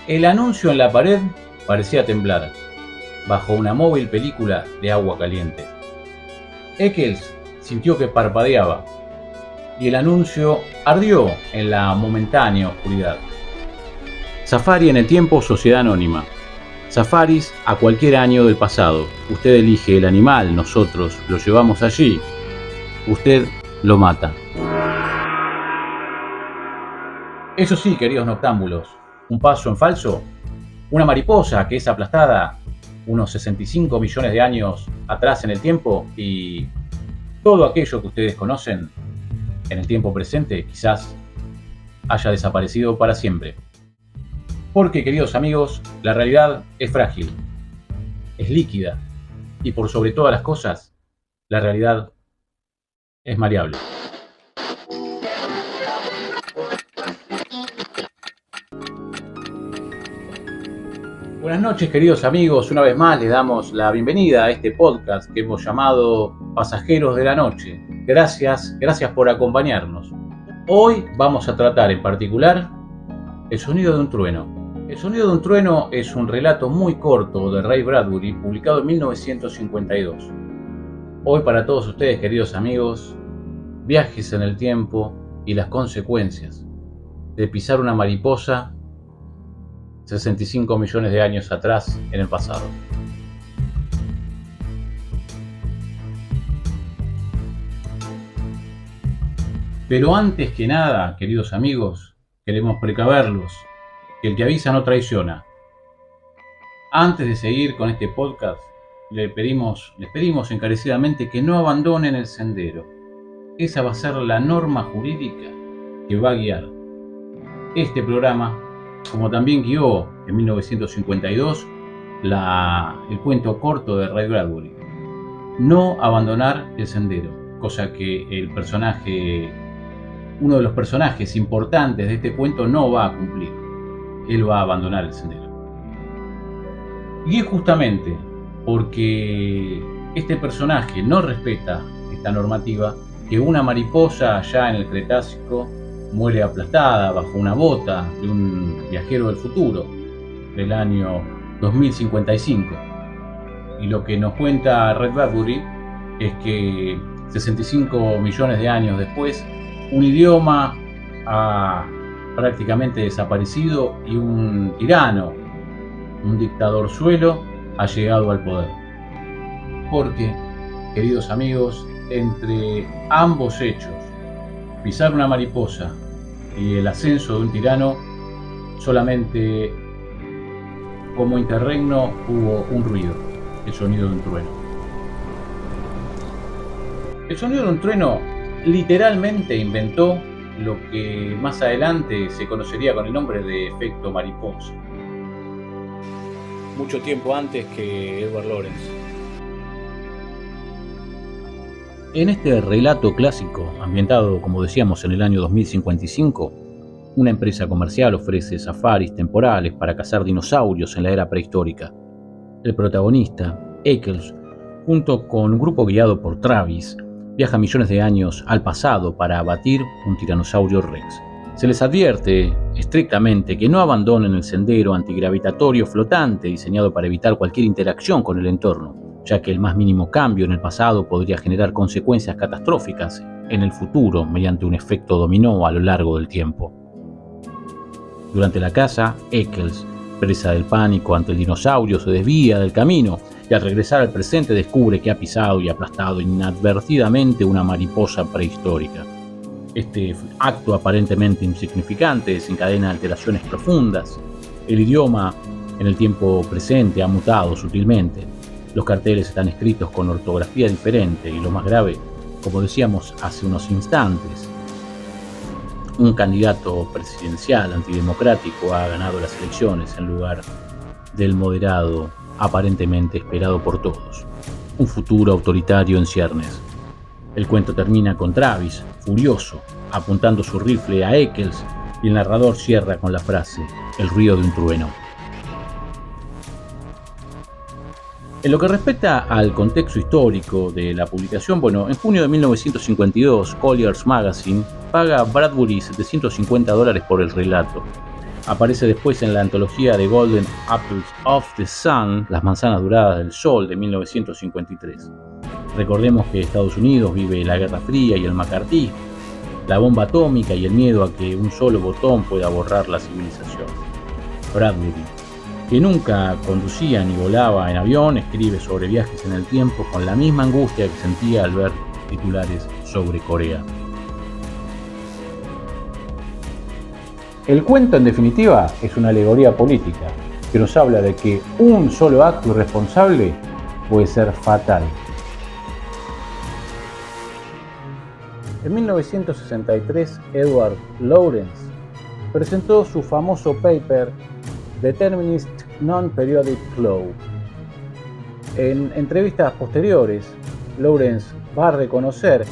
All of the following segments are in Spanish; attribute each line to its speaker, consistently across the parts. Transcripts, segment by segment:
Speaker 1: El anuncio en la pared parecía temblar bajo una móvil película de agua caliente. Eccles sintió que parpadeaba y el anuncio ardió en la momentánea oscuridad. Safari en el tiempo, sociedad anónima. Safaris a cualquier año del pasado. Usted elige el animal, nosotros lo llevamos allí. Usted lo mata. Eso sí, queridos noctámbulos, un paso en falso, una mariposa que es aplastada unos 65 millones de años atrás en el tiempo y todo aquello que ustedes conocen en el tiempo presente quizás haya desaparecido para siempre. Porque, queridos amigos, la realidad es frágil, es líquida y por sobre todas las cosas, la realidad es maleable. Buenas noches, queridos amigos, una vez más les damos la bienvenida a este podcast que hemos llamado Pasajeros de la Noche. Gracias por acompañarnos. Hoy vamos a tratar en particular el sonido de un trueno. El sonido de un trueno es un relato muy corto de Ray Bradbury, publicado en 1952. Hoy para todos ustedes, queridos amigos, viajes en el tiempo y las consecuencias de pisar una mariposa 65 millones de años atrás en el pasado. Pero antes que nada, queridos amigos, queremos precaverlos, que el que avisa no traiciona. Antes de seguir con este podcast, les pedimos encarecidamente que no abandonen el sendero. Esa va a ser la norma jurídica que va a guiar este programa, como también guió en 1952 el cuento corto de Ray Bradbury. No abandonar el sendero, cosa que uno de los personajes importantes de este cuento no va a cumplir. Él va a abandonar el sendero. Y es justamente porque este personaje no respeta esta normativa que una mariposa allá en el Cretácico muere aplastada bajo una bota de un viajero del futuro del año 2055. Y lo que nos cuenta Ray Bradbury es que 65 millones de años después, un idioma ha prácticamente desaparecido y un tirano, un dictadorzuelo, ha llegado al poder. Porque, queridos amigos, entre ambos hechos, pisar una mariposa y el ascenso de un tirano, solamente como interregno hubo un ruido, el sonido de un trueno. El sonido de un trueno literalmente inventó lo que más adelante se conocería con el nombre de efecto mariposa, mucho tiempo antes que Edward Lorenz. En este relato clásico, ambientado, como decíamos, en el año 2055, una empresa comercial ofrece safaris temporales para cazar dinosaurios en la era prehistórica. El protagonista, Eccles, junto con un grupo guiado por Travis, viaja millones de años al pasado para abatir un tiranosaurio rex. Se les advierte estrictamente que no abandonen el sendero antigravitatorio flotante diseñado para evitar cualquier interacción con el entorno, ya que el más mínimo cambio en el pasado podría generar consecuencias catastróficas en el futuro mediante un efecto dominó a lo largo del tiempo. Durante la caza, Eccles, presa del pánico ante el dinosaurio, se desvía del camino y al regresar al presente descubre que ha pisado y aplastado inadvertidamente una mariposa prehistórica. Este acto aparentemente insignificante desencadena alteraciones profundas. El idioma en el tiempo presente ha mutado sutilmente. Los carteles están escritos con ortografía diferente y lo más grave, como decíamos hace unos instantes, un candidato presidencial antidemocrático ha ganado las elecciones en lugar del moderado aparentemente esperado por todos. Un futuro autoritario en ciernes. El cuento termina con Travis, furioso, apuntando su rifle a Eccles y el narrador cierra con la frase: el ruido de un trueno. En lo que respecta al contexto histórico de la publicación, en junio de 1952, Collier's Magazine paga a Bradbury $750 por el relato. Aparece después en la antología The Golden Apples of the Sun, Las manzanas doradas del sol, de 1953. Recordemos que Estados Unidos vive la Guerra Fría y el macartismo, la bomba atómica y el miedo a que un solo botón pueda borrar la civilización. Bradbury, que nunca conducía ni volaba en avión, escribe sobre viajes en el tiempo con la misma angustia que sentía al ver titulares sobre Corea. El cuento, en definitiva, es una alegoría política que nos habla de que un solo acto irresponsable puede ser fatal. En 1963, Edward Lorenz presentó su famoso paper Determinist Non-Periodic Flow. En entrevistas posteriores, Lorenz va a reconocer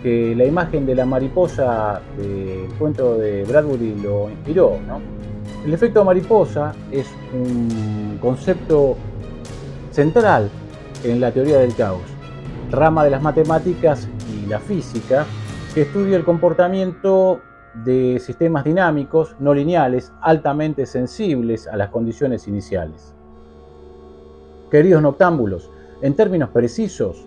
Speaker 1: que la imagen de la mariposa del cuento de Bradbury lo inspiró, ¿no? El efecto mariposa es un concepto central en la teoría del caos, rama de las matemáticas y la física que estudia el comportamiento de sistemas dinámicos no lineales altamente sensibles a las condiciones iniciales. Queridos noctámbulos, en términos precisos,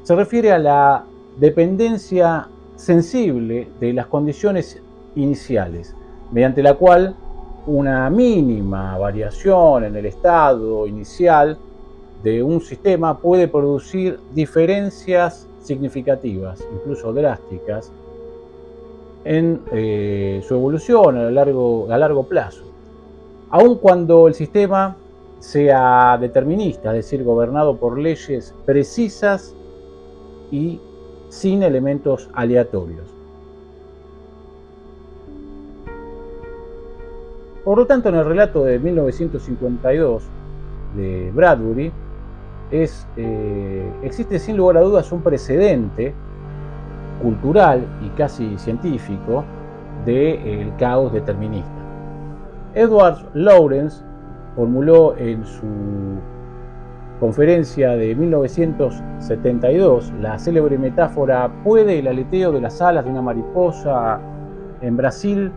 Speaker 1: se refiere a la dependencia sensible de las condiciones iniciales, mediante la cual una mínima variación en el estado inicial de un sistema puede producir diferencias significativas, incluso drásticas, en su evolución a largo plazo, aun cuando el sistema sea determinista, es decir, gobernado por leyes precisas y sin elementos aleatorios. Por lo tanto, en el relato de 1952 de Bradbury existe sin lugar a dudas un precedente cultural y casi científico del caos determinista. Edward Lorenz formuló en su conferencia de 1972 la célebre metáfora: ¿puede el aleteo de las alas de una mariposa en Brasil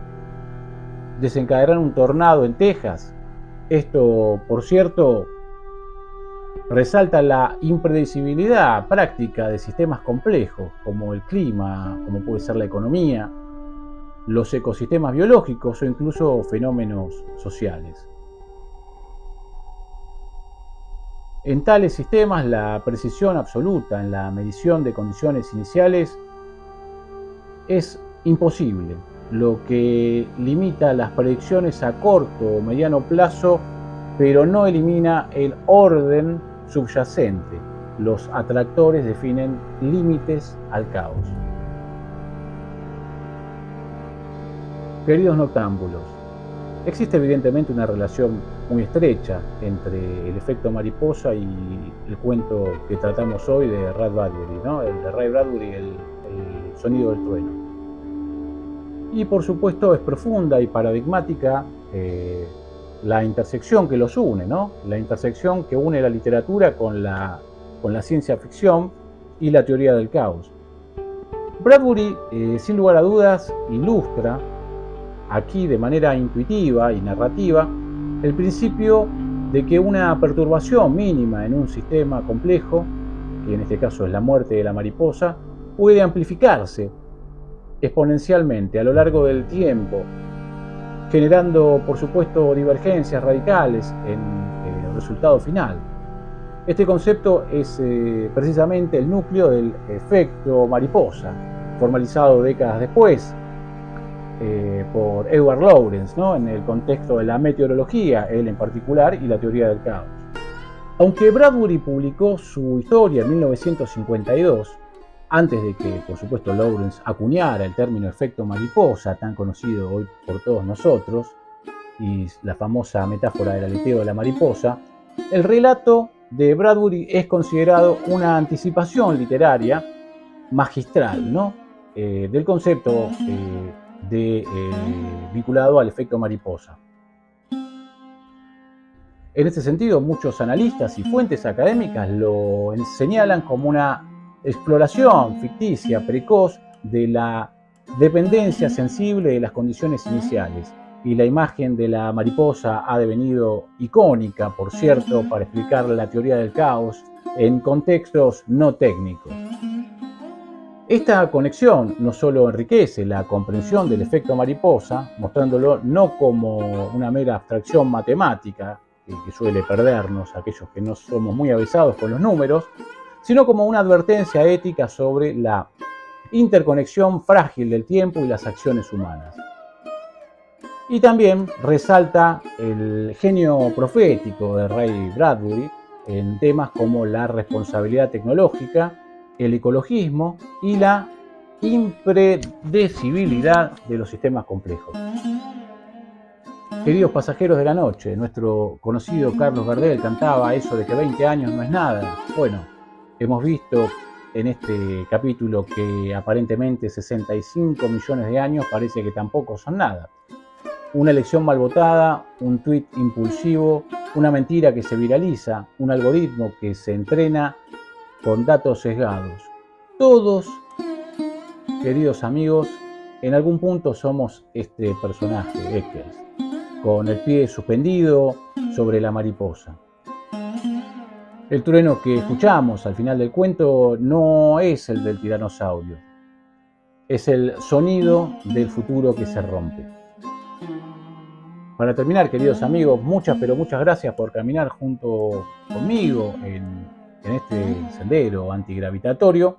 Speaker 1: desencadenar un tornado en Texas? Esto, por cierto, resalta la impredecibilidad práctica de sistemas complejos como el clima, como puede ser la economía, los ecosistemas biológicos o incluso fenómenos sociales. En tales sistemas, la precisión absoluta en la medición de condiciones iniciales es imposible, lo que limita las predicciones a corto o mediano plazo, pero no elimina el orden subyacente. Los atractores definen límites al caos. Queridos noctámbulos, existe evidentemente una relación muy estrecha entre el efecto mariposa y el cuento que tratamos hoy de Ray Bradbury, ¿no? El de Ray Bradbury, el sonido del trueno. Y por supuesto es profunda y paradigmática la intersección que los une, ¿no? La intersección que une la literatura con la ciencia ficción y la teoría del caos. Bradbury, sin lugar a dudas, ilustra aquí de manera intuitiva y narrativa el principio de que una perturbación mínima en un sistema complejo, que en este caso es la muerte de la mariposa, puede amplificarse exponencialmente a lo largo del tiempo, generando, por supuesto, divergencias radicales en el resultado final. Este concepto es precisamente el núcleo del efecto mariposa, formalizado décadas después por Edward Lorenz, ¿no? En el contexto de la meteorología, él en particular, y la teoría del caos. Aunque Bradbury publicó su historia en 1952, antes de que, por supuesto, Lorenz acuñara el término efecto mariposa, tan conocido hoy por todos nosotros, y la famosa metáfora del aleteo de la mariposa, el relato de Bradbury es considerado una anticipación literaria magistral, ¿no? Del concepto vinculado al efecto mariposa. En este sentido, muchos analistas y fuentes académicas lo señalan como una exploración ficticia precoz de la dependencia sensible de las condiciones iniciales y la imagen de la mariposa ha devenido icónica, por cierto, para explicar la teoría del caos en contextos no técnicos. Esta conexión no solo enriquece la comprensión del efecto mariposa, mostrándolo no como una mera abstracción matemática, que suele perdernos aquellos que no somos muy avesados con los números, sino como una advertencia ética sobre la interconexión frágil del tiempo y las acciones humanas. Y también resalta el genio profético de Ray Bradbury en temas como la responsabilidad tecnológica, el ecologismo y la impredecibilidad de los sistemas complejos. Queridos pasajeros de la noche, nuestro conocido Carlos Gardel cantaba eso de que 20 años no es nada. Bueno, hemos visto en este capítulo que aparentemente 65 millones de años parece que tampoco son nada. Una elección mal votada, un tuit impulsivo, una mentira que se viraliza, un algoritmo que se entrena con datos sesgados. Todos, queridos amigos, en algún punto somos este personaje, Eccles, con el pie suspendido sobre la mariposa. El trueno que escuchamos al final del cuento no es el del tiranosaurio, es el sonido del futuro que se rompe. Para terminar, queridos amigos, muchas gracias por caminar junto conmigo en este sendero antigravitatorio.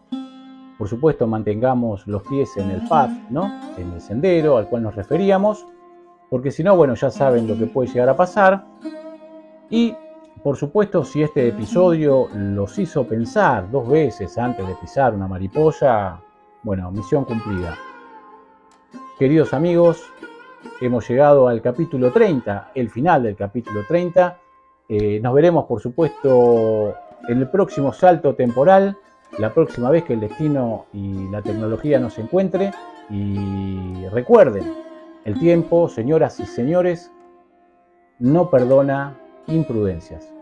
Speaker 1: Por supuesto, mantengamos los pies en el path, ¿no? En el sendero al cual nos referíamos, porque si no, bueno, ya saben lo que puede llegar a pasar. Y, por supuesto, si este episodio los hizo pensar 2 veces antes de pisar una mariposa, bueno, misión cumplida. Queridos amigos, hemos llegado al capítulo 30, el final del capítulo 30. Nos veremos, por supuesto, en el próximo salto temporal, la próxima vez que el destino y la tecnología nos encuentre. Y recuerden, el tiempo, señoras y señores, no perdona imprudencias.